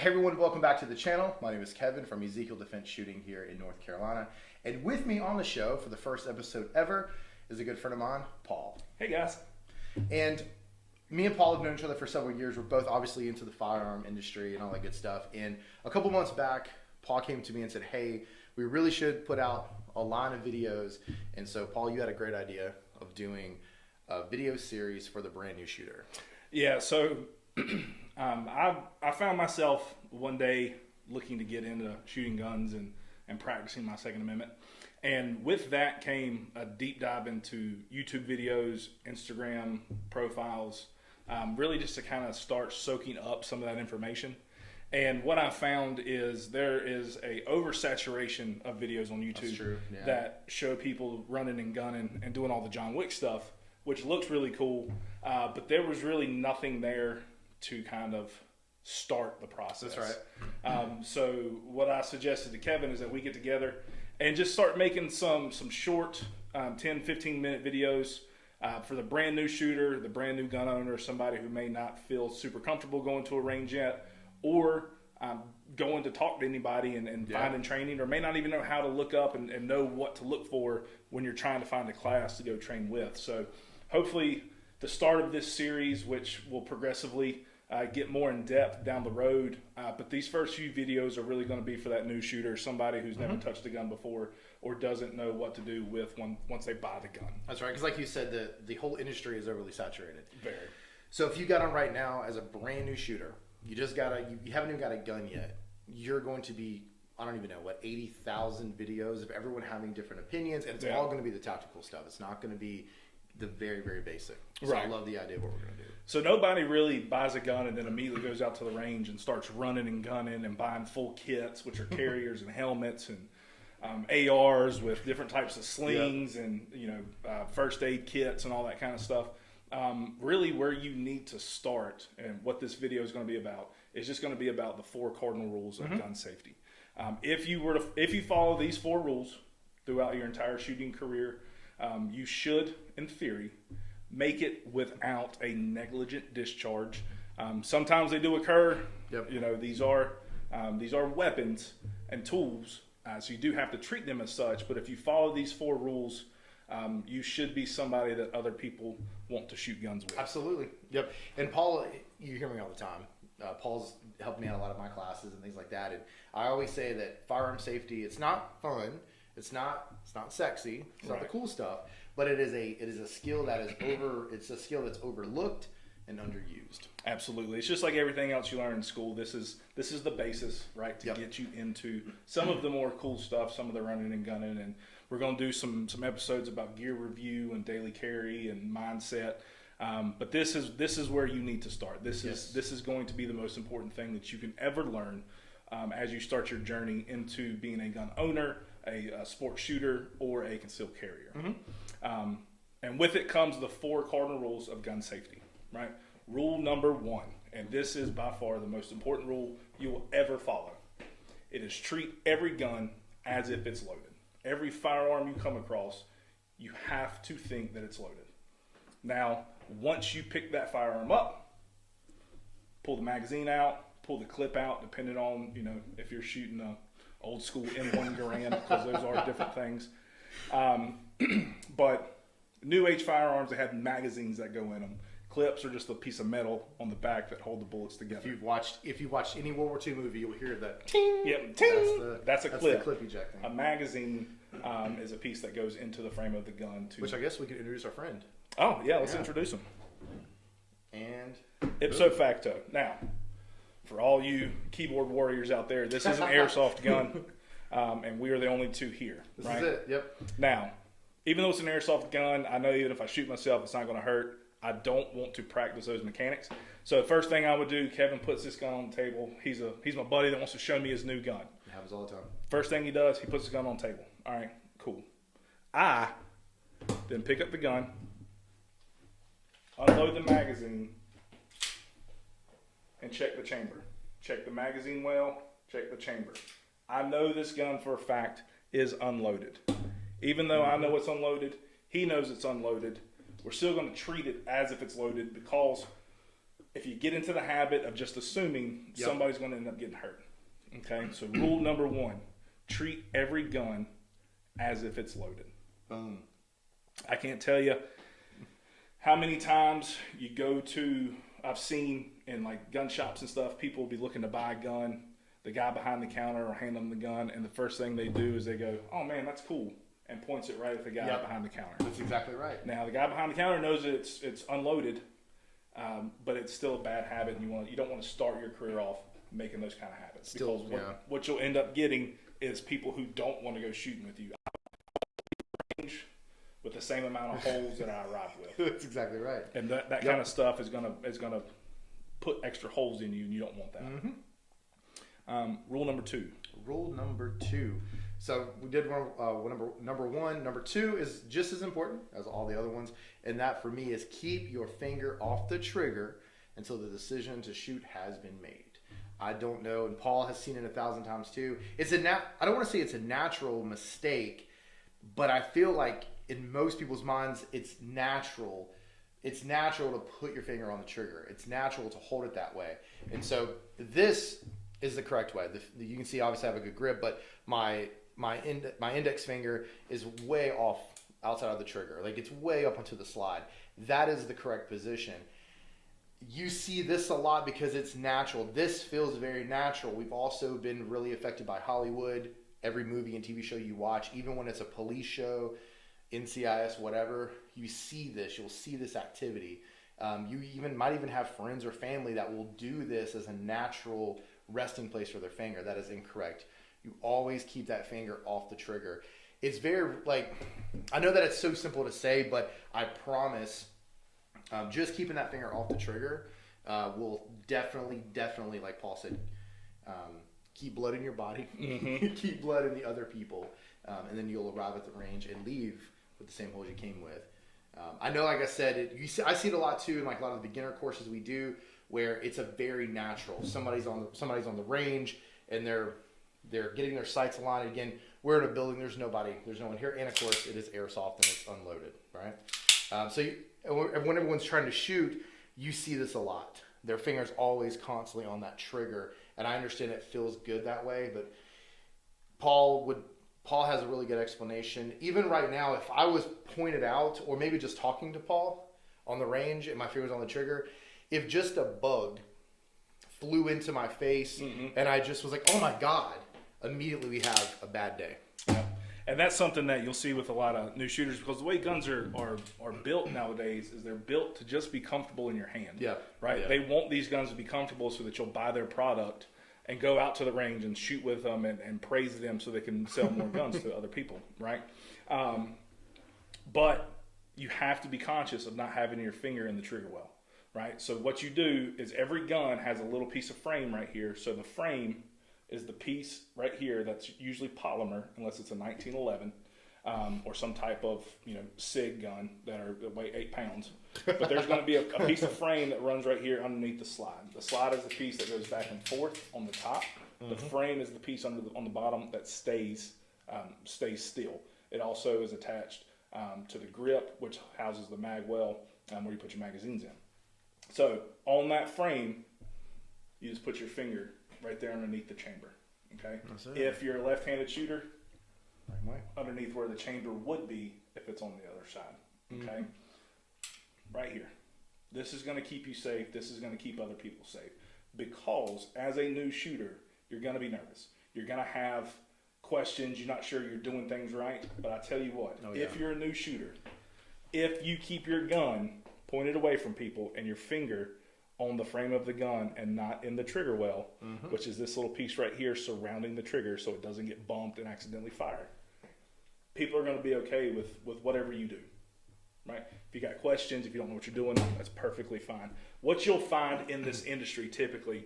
Hey everyone, welcome back to the channel. My name is Kevin from Ezekiel Defense Shooting here in North Carolina. And with me on the show for the first episode ever is a good friend of mine, Paul. Hey guys. And me and Paul have known each other for several years. We're both obviously into the firearm industry and all that good stuff. And a couple months back, Paul came to me and said, hey, we really should put out a line of videos. And so Paul, you had a great idea of doing a video series for the brand new shooter. Yeah, so I found myself one day looking to get into shooting guns and practicing my Second Amendment. And with that came a deep dive into YouTube videos, Instagram profiles, really just to kind of start soaking up some of that information. And what I found is there is a oversaturation of videos on YouTube that show people running and gunning and doing all the John Wick stuff, which looks really cool. But there was really nothing there to kind of start the process. That's right. So what I suggested to Kevin is that we get together and just start making some short 10, 15-minute videos for the brand new shooter, the brand new gun owner, somebody who may not feel super comfortable going to a range yet, or going to talk to anybody and finding training, or may not even know how to look up and know what to look for when you're trying to find a class to go train with. So hopefully the start of this series, which will progressively get more in depth down the road, but these first few videos are really going to be for that new shooter, somebody who's never touched a gun before or doesn't know what to do with one once they buy the gun. That's right, because like you said, the whole industry is overly saturated. Very. So if you got on right now as a brand new shooter, you haven't even got a gun yet, you're going to be, I don't even know, 80,000 videos of everyone having different opinions, and it's all going to be the tactical stuff. It's not going to be the very, very basic. So I love the idea of what we're going to do. So nobody really buys a gun and then immediately goes out to the range and starts running and gunning and buying full kits, which are carriers and helmets and ARs with different types of slings and first aid kits and all that kind of stuff. Really where you need to start and what this video is going to be about is just going to be about the 4 cardinal rules of gun safety. If you follow these 4 rules throughout your entire shooting career, you should, in theory, make it without a negligent discharge. Sometimes they do occur. These are weapons and tools, so you do have to treat them as such. But if you follow these 4 rules, you should be somebody that other people want to shoot guns with. Absolutely. Yep. And Paul, you hear me all the time. Paul's helped me out a lot of my classes and things like that. And I always say that firearm safety, it's not fun. It's not sexy. It's not the cool stuff. But it is a skill that it's a skill that's overlooked and underused. Absolutely. It's just like everything else you learn in school. This is the basis, right, to get you into some of the more cool stuff, some of the running and gunning, and we're going to do some episodes about gear review and daily carry and mindset. But this is where you need to start. This is going to be the most important thing that you can ever learn as you start your journey into being a gun owner, a sports shooter, or a concealed carrier. And with it comes the 4 cardinal rules of gun safety, right? Rule number 1, and this is by far the most important rule you will ever follow. It is treat every gun as if it's loaded. Every firearm you come across, you have to think that it's loaded. Now, once you pick that firearm up, pull the magazine out, pull the clip out, depending on, if you're shooting a old school M1 Garand, because those are different things. But new age firearms, they have magazines that go in them. Clips are just a piece of metal on the back that hold the bullets together. If you've watched any World War II movie, you'll hear that ting. Yep, ting. That's a clip. The clip ejecting. A magazine is a piece that goes into the frame of the gun. Which I guess we could introduce our friend. Oh yeah, let's introduce him. And ipso facto. Now, for all you keyboard warriors out there, this is an airsoft gun, and we are the only 2 here. This is it. Yep. Now, even though it's an airsoft gun, I know even if I shoot myself, it's not going to hurt. I don't want to practice those mechanics. So the first thing I would do, Kevin puts this gun on the table. He's my buddy that wants to show me his new gun. It happens all the time. First thing he does, he puts his gun on the table. All right, cool. I then pick up the gun, unload the magazine, and check the chamber. Check the magazine well, check the chamber. I know this gun for a fact is unloaded. Even though I know it's unloaded, he knows it's unloaded. We're still going to treat it as if it's loaded because if you get into the habit of just assuming somebody's going to end up getting hurt. Okay, so rule number 1, treat every gun as if it's loaded. Boom. I can't tell you how many times you go to, I've seen in like gun shops and stuff, people will be looking to buy a gun. The guy behind the counter will hand them the gun, and the first thing they do is they go, "Oh man, that's cool," and points it right at the guy behind the counter. That's exactly right. Now the guy behind the counter knows that it's unloaded, but it's still a bad habit, and you don't want to start your career off making those kind of habits. Because what you'll end up getting is people who don't want to go shooting with you. With the same amount of holes that I arrived with. That's exactly right. And that kind of stuff is gonna put extra holes in you, and you don't want that. Rule number 2. Rule number 2. So we did number 1. Number 2 is just as important as all the other ones, and that for me is keep your finger off the trigger until the decision to shoot has been made. I don't know, and Paul has seen it 1,000 times too. I don't want to say it's a natural mistake, but I feel like in most people's minds, it's natural. It's natural to put your finger on the trigger. It's natural to hold it that way. And so this is the correct way. You can see, obviously, I have a good grip, but my index finger is way off outside of the trigger. Like, it's way up onto the slide. That is the correct position. You see this a lot because it's natural. This feels very natural. We've also been really affected by Hollywood. Every movie and TV show you watch, even when it's a police show, NCIS, whatever, you see this. You'll see this activity. You might even have friends or family that will do this as a natural resting place for their finger. That is incorrect. You always keep that finger off the trigger. It's very, I know that it's so simple to say, but I promise just keeping that finger off the trigger will definitely, like Paul said, keep blood in your body, keep blood in the other people, and then you'll arrive at the range and leave with the same holes you came with. I know, like I said, I see it a lot too in like a lot of the beginner courses we do, where it's a very natural. Somebody's on the range and they're getting their sights aligned. Again, we're in a building. There's no one here, and of course it is airsoft and it's unloaded, right? When everyone's trying to shoot, you see this a lot. Their finger's always constantly on that trigger, and I understand it feels good that way, but Paul has a really good explanation. Even right now, if I was pointed out, or maybe just talking to Paul on the range and my finger's on the trigger, if just a bug flew into my face and I just was like, oh my God, immediately we have a bad day. Yeah. And that's something that you'll see with a lot of new shooters, because the way guns are built nowadays is they're built to just be comfortable in your hand. Yeah. Right? Yeah. They want these guns to be comfortable so that you'll buy their product and go out to the range and shoot with them and praise them so they can sell more guns to other people, right? But you have to be conscious of not having your finger in the trigger well, right? So what you do is every gun has a little piece of frame right here. So the frame is the piece right here that's usually polymer, unless it's a 1911 or some type of SIG gun that weigh 8 pounds. But there's going to be a piece of frame that runs right here underneath the slide. The slide is the piece that goes back and forth on the top. The frame is the piece on the bottom that stays still. It also is attached to the grip, which houses the mag well, where you put your magazines in. So on that frame, you just put your finger right there underneath the chamber. Okay. If you're a left-handed shooter, underneath where the chamber would be if it's on the other side. Okay. Right here. This is going to keep you safe. This is going to keep other people safe. Because as a new shooter, you're going to be nervous. You're going to have questions. You're not sure you're doing things right. But I tell you what, if you're a new shooter, if you keep your gun pointed away from people and your finger on the frame of the gun and not in the trigger well, which is this little piece right here surrounding the trigger so it doesn't get bumped and accidentally fired, people are going to be okay with whatever you do, right? If you got questions, if you don't know what you're doing, that's perfectly fine. What you'll find in this industry typically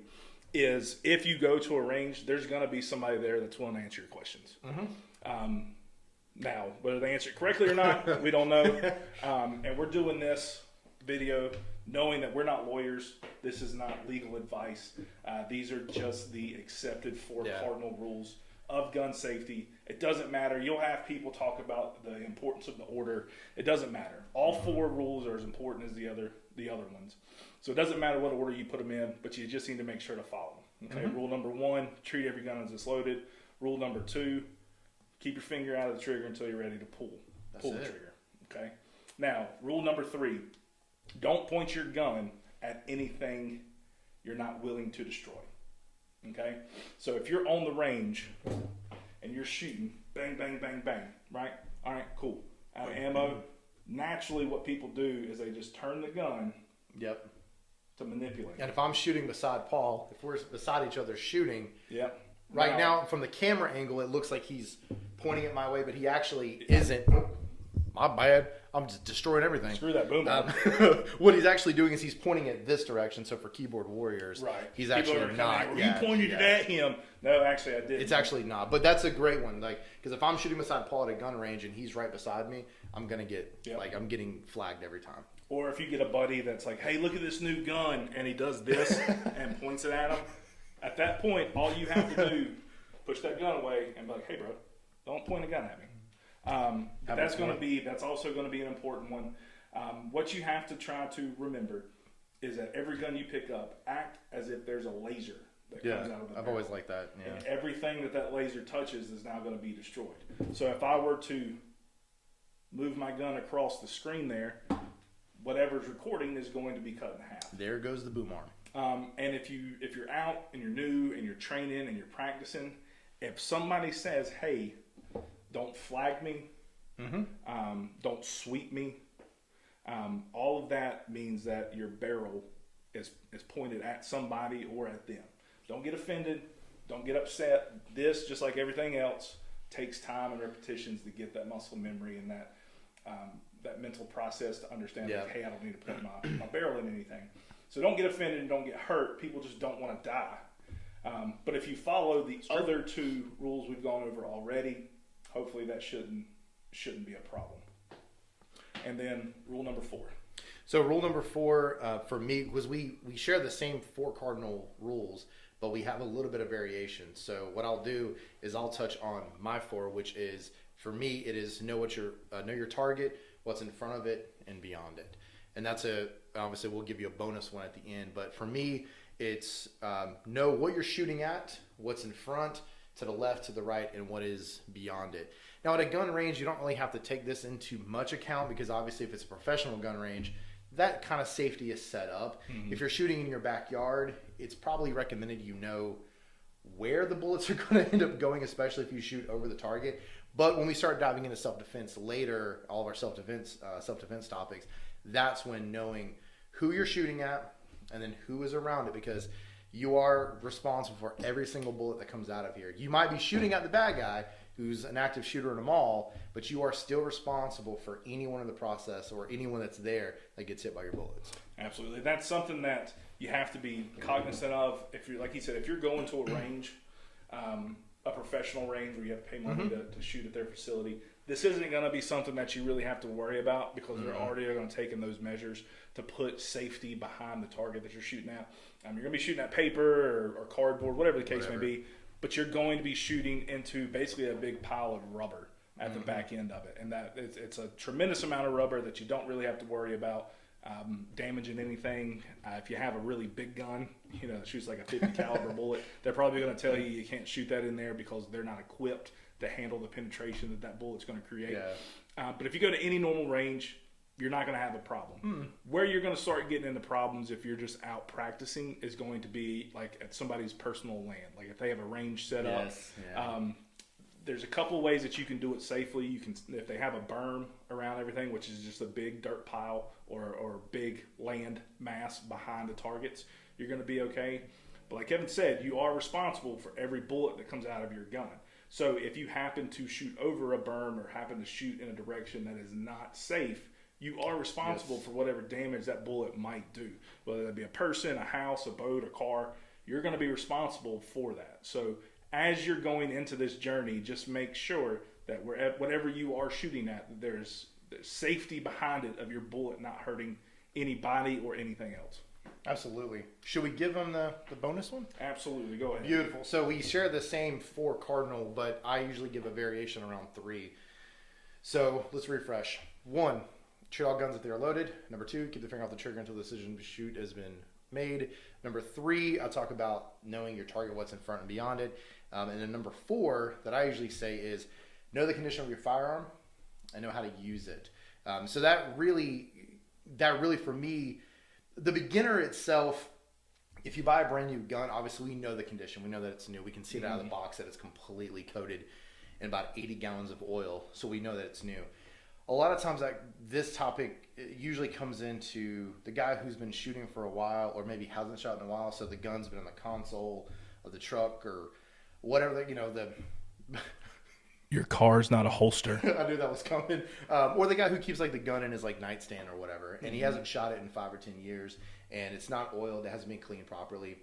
is if you go to a range, there's going to be somebody there that's willing to answer your questions. Now, whether they answer it correctly or not, we don't know. And we're doing this video knowing that we're not lawyers. This is not legal advice. These are just the accepted four cardinal rules of gun safety. It doesn't matter. You'll have people talk about the importance of the order. It doesn't matter. All four rules are as important as the other ones. So it doesn't matter what order you put them in, but you just need to make sure to follow them. Okay. Rule number 1: treat every gun as it's loaded. Rule number 2: keep your finger out of the trigger until you're ready to pull the trigger. Okay. Now, rule number 3: don't point your gun at anything you're not willing to destroy. Okay. So if you're on the range and you're shooting, bang, bang, bang, bang, right? All right, cool. Out of ammo. Naturally, what people do is they just turn the gun. Yep. To manipulate. And if I'm shooting beside Paul, if we're beside each other shooting, yep. Right now, from the camera angle, it looks like he's pointing it my way, but he actually isn't. My bad. I'm just destroying everything. Screw that boom. What he's actually doing is he's pointing it this direction. So for keyboard warriors, right. He's actually not. You pointed it at him. No, actually, I didn't. It's actually not. But that's a great one. Like, because if I'm shooting beside Paul at a gun range and he's right beside me, I'm gonna get I'm getting flagged every time. Or if you get a buddy that's like, "Hey, look at this new gun," and he does this and points it at him. At that point, all you have to do, push that gun away and be like, "Hey, bro, don't point a gun at me." That's also going to be an important one. What you have to try to remember is that every gun you pick up, act as if there's a laser that comes out of the barrel. I've always liked that. Yeah. And everything that laser touches is now going to be destroyed. So if I were to move my gun across the screen there, whatever's recording is going to be cut in half. There goes the boom arm. And if you're out and you're new and you're training and you're practicing, if somebody says, "Hey, don't flag me, don't sweep me," all of that means that your barrel is pointed at somebody or at them. Don't get offended. Don't get upset. This, just like everything else, takes time and repetitions to get that muscle memory and that mental process to understand, like, hey, I don't need to put my barrel in anything. So don't get offended and don't get hurt. People just don't want to die. But if you follow the other 2 rules we've gone over already, hopefully that shouldn't be a problem. And then rule number 4. So rule number 4 for me, because we share the same 4 cardinal rules, but we have a little bit of variation. So what I'll do is I'll touch on my 4, which is, for me, it is know your target, what's in front of it, and beyond it. And that's obviously we'll give you a bonus one at the end. But for me, it's know what you're shooting at, what's in front, to the left, to the right, and what is beyond it. Now, at a gun range, you don't really have to take this into much account because obviously if it's a professional gun range, that kind of safety is set up. If you're shooting in your backyard, it's probably recommended you know where the bullets are going to end up going, especially if you shoot over the target. But when we start diving into self-defense later, all of our self-defense topics, that's when knowing who you're shooting at and then who is around it, because you are responsible for every single bullet that comes out of here. You might be shooting at the bad guy who's an active shooter in a mall, but you are still responsible for anyone in the process or anyone that's there that gets hit by your bullets. Absolutely. That's something that you have to be cognizant of. If you're, like he said, if you're going to a range, a professional range where you have to pay money to shoot at their facility, this isn't going to be something that you really have to worry about because they're already going to take in those measures to put safety behind the target that you're shooting at. You're going to be shooting at paper or cardboard, whatever the case may be, but you're going to be shooting into basically a big pile of rubber at the back end of it. And that it's a tremendous amount of rubber that you don't really have to worry about damaging anything. If you have a really big gun, that shoots like a 50 caliber bullet, they're probably going to tell you can't shoot that in there because they're not equipped to handle the penetration that bullet's going to create. But if you go to any normal range, you're not going to have a problem. Where you're going to start getting into problems if you're just out practicing is going to be like at somebody's personal land. Like if they have a range set up, there's a couple ways that you can do it safely. You can, if they have a berm around everything, which is just a big dirt pile or big land mass behind the targets, you're going to be okay. But like Kevin said, you are responsible for every bullet that comes out of your gun. So if you happen to shoot over a berm or happen to shoot in a direction that is not safe, you are responsible for whatever damage that bullet might do. Whether that be a person, a house, a boat, a car, you're going to be responsible for that. So as you're going into this journey, just make sure that whatever you are shooting at, there's safety behind it of your bullet not hurting anybody or anything else. Absolutely. Should we give them the bonus one? Absolutely. Go ahead. Beautiful. So we share the same 4 cardinal, but I usually give a variation around 3. So let's refresh. 1, Treat all guns if they are loaded. Number 2, keep the finger off the trigger until the decision to shoot has been made. Number 3, I talk about knowing your target, what's in front and beyond it. And then number 4 that I usually say is know the condition of your firearm and know how to use it. So that really for me, the beginner itself, if you buy a brand new gun, obviously we know the condition. We know that it's new. We can see it out of the box that it's completely coated in about 80 gallons of oil. So we know that it's new. A lot of times this topic usually comes into the guy who's been shooting for a while or maybe hasn't shot in a while. So the gun's been in the console of the truck or whatever, Your car's not a holster. I knew that was coming. Or the guy who keeps like the gun in his like nightstand or whatever, and he hasn't shot it in 5 or 10 years, and it's not oiled, it hasn't been cleaned properly.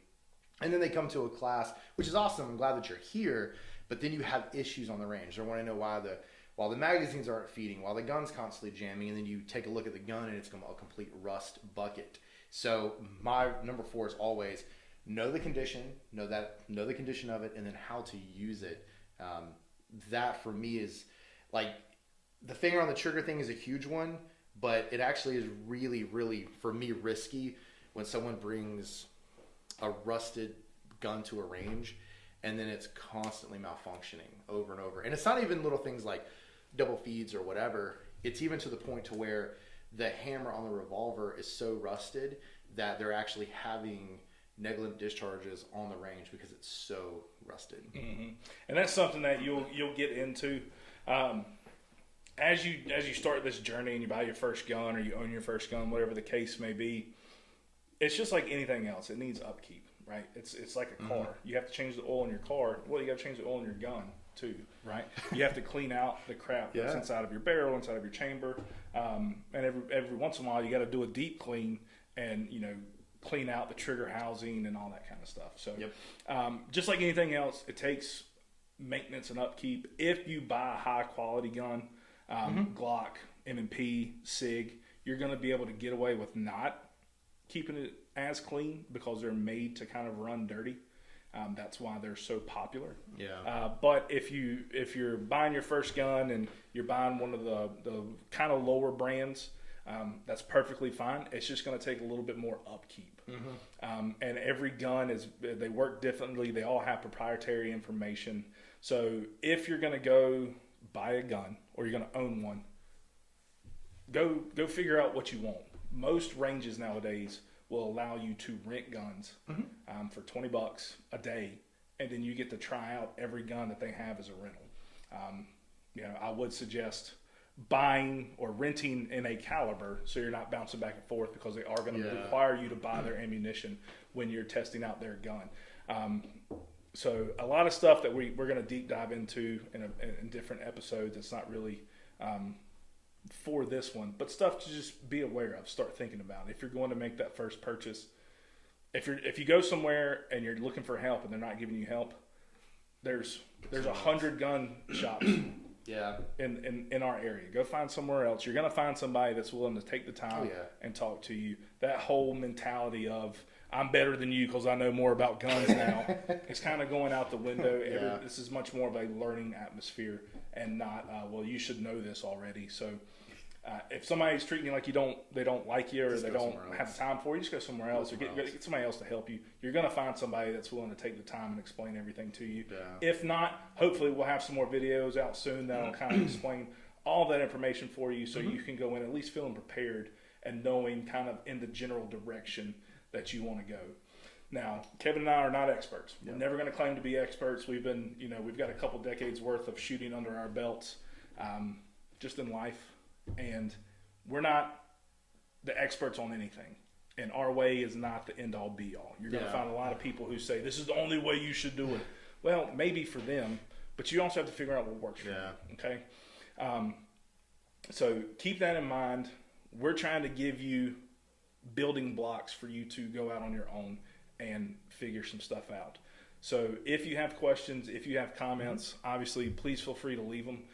And then they come to a class, which is awesome. I'm glad that you're here, but then you have issues on the range. They want to know why the magazines aren't feeding, while the gun's constantly jamming, and then you take a look at the gun and it's a complete rust bucket. So my number 4 is always know the condition, know the condition of it, and then how to use it. That for me is like the finger on the trigger thing is a huge one, but it actually is really, really for me risky when someone brings a rusted gun to a range and then it's constantly malfunctioning over and over. And it's not even little things like double feeds or whatever. It's even to the point to where the hammer on the revolver is so rusted that they're actually having negligent discharges on the range because it's so rusted. And that's something that you'll get into as you start this journey and you buy your first gun or you own your first gun, whatever the case may be. It's just like anything else. It needs upkeep, right? It's like a car. You have to change the oil in your car. Well, you got to change the oil in your gun too, right? You have to clean out the crap that's inside of your barrel, inside of your chamber, and every once in a while you got to do a deep clean and clean out the trigger housing and all that kind of stuff. So just like anything else, it takes maintenance and upkeep. If you buy a high quality gun, Glock, M&P, SIG, you're going to be able to get away with not keeping it as clean because they're made to kind of run dirty. That's why they're so popular. But if you're buying your first gun and you're buying one of the kind of lower brands, that's perfectly fine. It's just going to take a little bit more upkeep. And every gun they work differently. They all have proprietary information. So if you're going to go buy a gun or you're going to own one, go figure out what you want. Most ranges nowadays will allow you to rent guns for $20 a day, and then you get to try out every gun that they have as a rental. I would suggest buying or renting in a caliber so you're not bouncing back and forth because they are going to require you to buy their ammunition when you're testing out their gun. So a lot of stuff that we're going to deep dive into in different episodes. It's not really for this one, but stuff to just be aware of, start thinking about. If you're going to make that first purchase, if you go somewhere and you're looking for help and they're not giving you help, there's 100 gun shops in our area. Go find somewhere else. You're going to find somebody that's willing to take the time and talk to you. That whole mentality of I'm better than you because I know more about guns now, it's kind of going out the window. This is much more of a learning atmosphere and not, well, you should know this already. So if somebody's treating you like they don't like you or they don't have the time for you, just go somewhere else or get somebody else to help you. You're going to find somebody that's willing to take the time and explain everything to you. If not, hopefully we'll have some more videos out soon that'll kind of explain all that information for you so you can go in at least feeling prepared and knowing kind of in the general direction that you want to go. Now, Kevin and I are not experts. We're never going to claim to be experts. We've got a couple decades worth of shooting under our belts, just in life. And we're not the experts on anything. And our way is not the end all be all. You're going to find a lot of people who say, this is the only way you should do it. Well, maybe for them, but you also have to figure out what works for you. Okay. So keep that in mind. We're trying to give you building blocks for you to go out on your own and figure some stuff out. So if you have questions, if you have comments, obviously please feel free to leave them.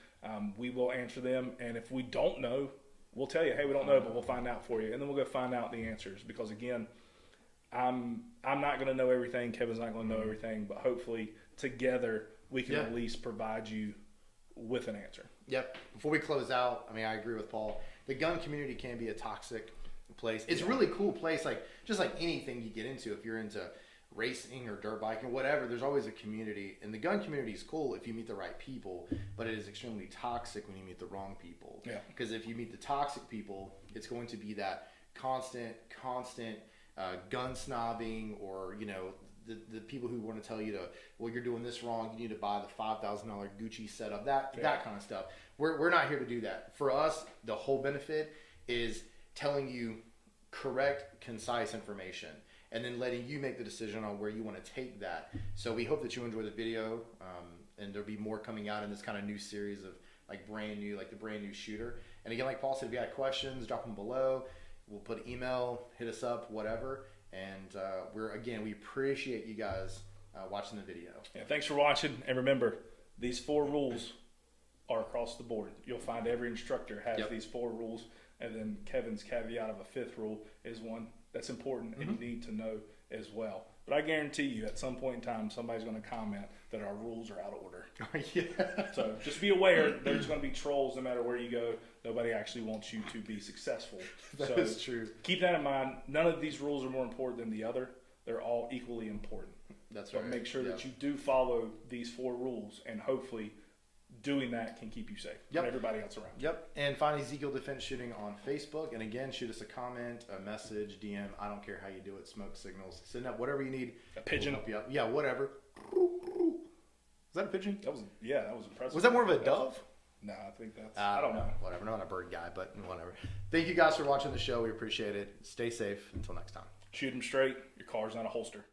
We will answer them, and if we don't know, we'll tell you, hey, we don't know, but we'll find out for you, and then we'll go find out the answers. Because again, I'm not going to know everything. Kevin's not going to know everything, but hopefully together we can at least provide you with an answer. Yep. Before we close out, I mean, I agree with Paul. The gun community can be a toxic place. It's a really cool place, like just like anything you get into. If you're into racing or dirt biking or whatever, there's always a community. And the gun community is cool if you meet the right people, but it is extremely toxic when you meet the wrong people. Yeah. Because if you meet the toxic people, it's going to be that constant gun snobbing, or the people who want to tell you to, well, you're doing this wrong, you need to buy the $5,000 Gucci setup, that kind of stuff. We're not here to do that. For us, the whole benefit is telling you correct, concise information, and then letting you make the decision on where you want to take that. So we hope that you enjoy the video, and there'll be more coming out in this kind of new series of like the brand new shooter. And again, like Paul said, if you got questions, drop them below. We'll put an email, hit us up, whatever. And we appreciate you guys watching the video. Yeah, thanks for watching. And remember, these 4 rules are across the board. You'll find every instructor has these 4 rules. And then Kevin's caveat of a 5th rule is one that's important and you need to know as well. But I guarantee you, at some point in time, somebody's going to comment that our rules are out of order. So just be aware, there's going to be trolls no matter where you go. Nobody actually wants you to be successful. That is true. Keep that in mind. None of these rules are more important than the other. They're all equally important. That's right. So make sure that you do follow these 4 rules, and hopefully doing that can keep you safe and everybody else around. Yep. And find Ezekiel Defense Shooting on Facebook. And again, shoot us a comment, a message, DM. I don't care how you do it. Smoke signals. Send up whatever you need. A pigeon. We'll help you out. Yeah, whatever. Is that a pigeon? That was impressive. Was that more of a dove? No, I think that's... I don't know. Whatever. I'm not a bird guy, but whatever. Thank you guys for watching the show. We appreciate it. Stay safe. Until next time. Shoot them straight. Your car's not a holster.